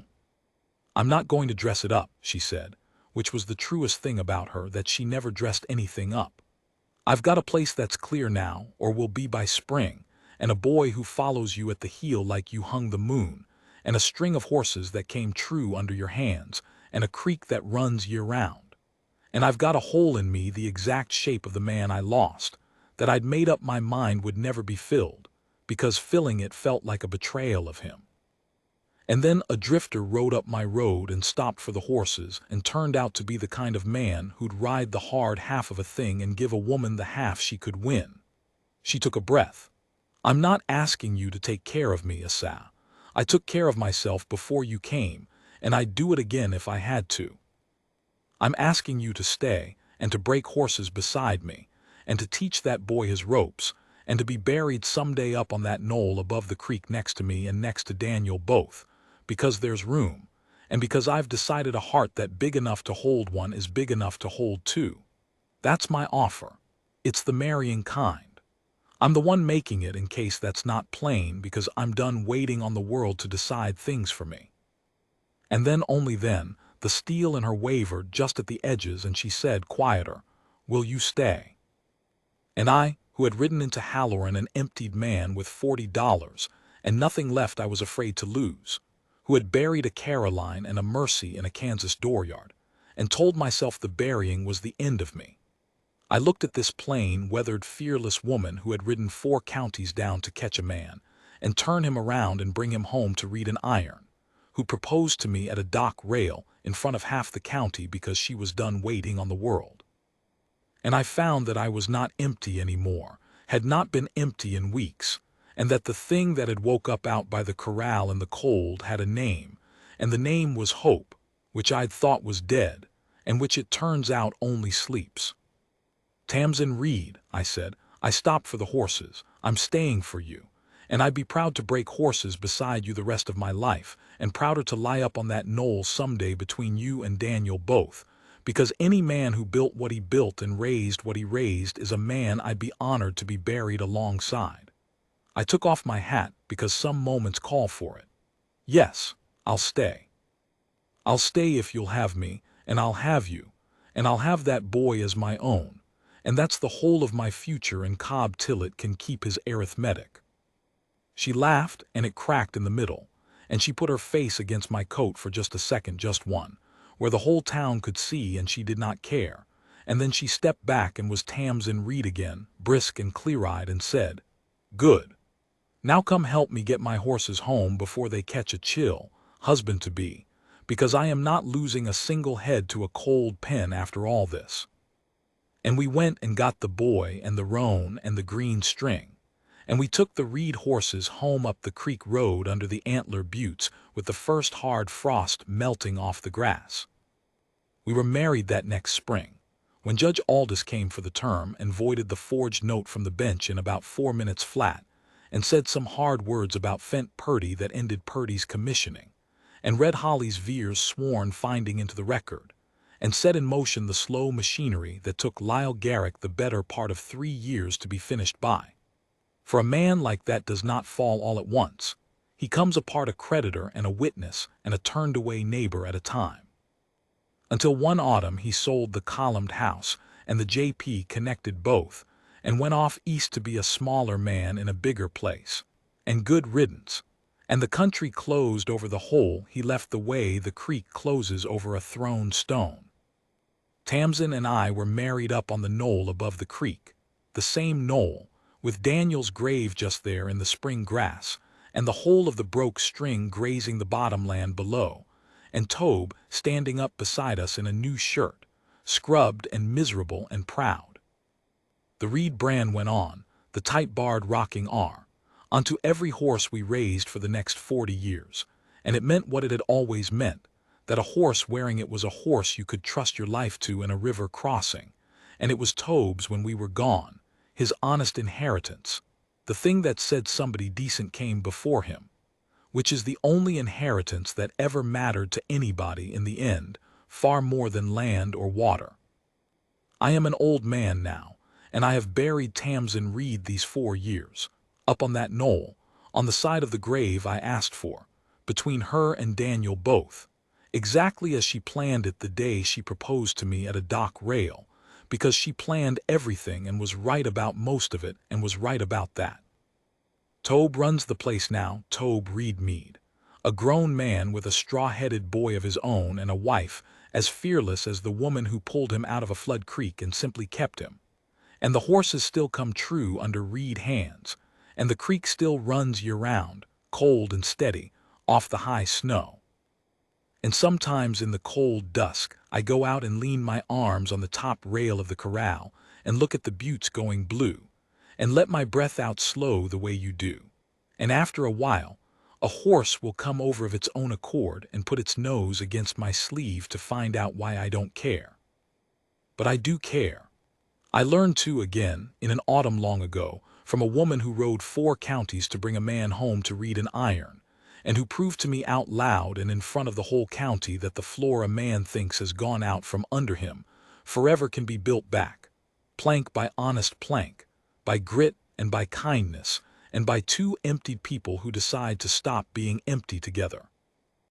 I'm not going to dress it up, she said, which was the truest thing about her, that she never dressed anything up. I've got a place that's clear now, or will be by spring, and a boy who follows you at the heel like you hung the moon, and a string of horses that came true under your hands, and a creek that runs year-round. And I've got a hole in me the exact shape of the man I lost, that I'd made up my mind would never be filled, because filling it felt like a betrayal of him. And then a drifter rode up my road and stopped for the horses, and turned out to be the kind of man who'd ride the hard half of a thing and give a woman the half she could win. She took a breath. I'm not asking you to take care of me, Asa. I took care of myself before you came, and I'd do it again if I had to. I'm asking you to stay, and to break horses beside me, and to teach that boy his ropes, and to be buried someday up on that knoll above the creek next to me and next to Daniel both, because there's room, and because I've decided a heart that big enough to hold one is big enough to hold two. That's my offer. It's the marrying kind. I'm the one making it in case that's not plain, because I'm done waiting on the world to decide things for me. And then, only then, the steel in her wavered just at the edges, and she said, quieter, "Will you stay?" And I, who had ridden into Halloran an emptied man with $40 and nothing left I was afraid to lose, who had buried a Caroline and a Mercy in a Kansas dooryard, and told myself the burying was the end of me. I looked at this plain, weathered, fearless woman who had ridden 4 counties down to catch a man, and turn him around and bring him home to read an iron, who proposed to me at a dock rail in front of half the county because she was done waiting on the world. And I found that I was not empty anymore, had not been empty in weeks, and that the thing that had woke up out by the corral in the cold had a name, and the name was hope, which I'd thought was dead, and which it turns out only sleeps. "Tamsin Reed," I said, "I stopped for the horses. I'm staying for you, and I'd be proud to break horses beside you the rest of my life, and prouder to lie up on that knoll someday between you and Daniel both, because any man who built what he built and raised what he raised is a man I'd be honored to be buried alongside." I took off my hat because some moments call for it. "Yes, I'll stay. I'll stay if you'll have me, and I'll have you, and I'll have that boy as my own, and that's the whole of my future, and Cobb Tillett can keep his arithmetic." She laughed, and it cracked in the middle, and she put her face against my coat for just a second, just one, where the whole town could see, and she did not care, and then she stepped back and was Tamsin Reed again, brisk and clear-eyed, and said, "Good. Now come help me get my horses home before they catch a chill, husband-to-be, because I am not losing a single head to a cold pen after all this." And we went and got the boy and the roan and the green string, and we took the Reed horses home up the creek road under the antler buttes with the first hard frost melting off the grass. We were married that next spring, when Judge Aldous came for the term and voided the forged note from the bench in about 4 minutes flat, and said some hard words about Fent Purdy that ended Purdy's commissioning, and Red Holly's Veers sworn finding into the record, and set in motion the slow machinery that took Lyle Garrick the better part of 3 years to be finished by. For a man like that does not fall all at once. He comes apart a creditor and a witness and a turned-away neighbor at a time. Until one autumn he sold the columned house, and the J.P. connected both, and went off east to be a smaller man in a bigger place. And good riddance. And the country closed over the hole he left the way the creek closes over a thrown stone. Tamsin and I were married up on the knoll above the creek, the same knoll, with Daniel's grave just there in the spring grass, and the whole of the broke string grazing the bottomland below, and Tobe standing up beside us in a new shirt, scrubbed and miserable and proud. The Reed brand went on, the tight-barred rocking R, onto every horse we raised for the next 40 years, and it meant what it had always meant, that a horse wearing it was a horse you could trust your life to in a river crossing, and it was Tobe's when we were gone, his honest inheritance, the thing that said somebody decent came before him, which is the only inheritance that ever mattered to anybody in the end, far more than land or water. I am an old man now, and I have buried Tamsin Reed these 4 years, up on that knoll, on the side of the grave I asked for, between her and Daniel both, exactly as she planned it the day she proposed to me at a dock rail, because she planned everything and was right about most of it and was right about that. Tobe runs the place now, Tobe Reed Mead, a grown man with a straw-headed boy of his own and a wife as fearless as the woman who pulled him out of a flood creek and simply kept him. And the horses still come true under Reed hands, and the creek still runs year-round, cold and steady, off the high snow. And sometimes in the cold dusk I go out and lean my arms on the top rail of the corral and look at the buttes going blue, and let my breath out slow the way you do. And after a while, a horse will come over of its own accord and put its nose against my sleeve to find out why I don't care. But I do care. I learned too again, in an autumn long ago, from a woman who rode 4 counties to bring a man home to read an iron, and who proved to me out loud and in front of the whole county that the floor a man thinks has gone out from under him forever can be built back, plank by honest plank, by grit and by kindness, and by two emptied people who decide to stop being empty together.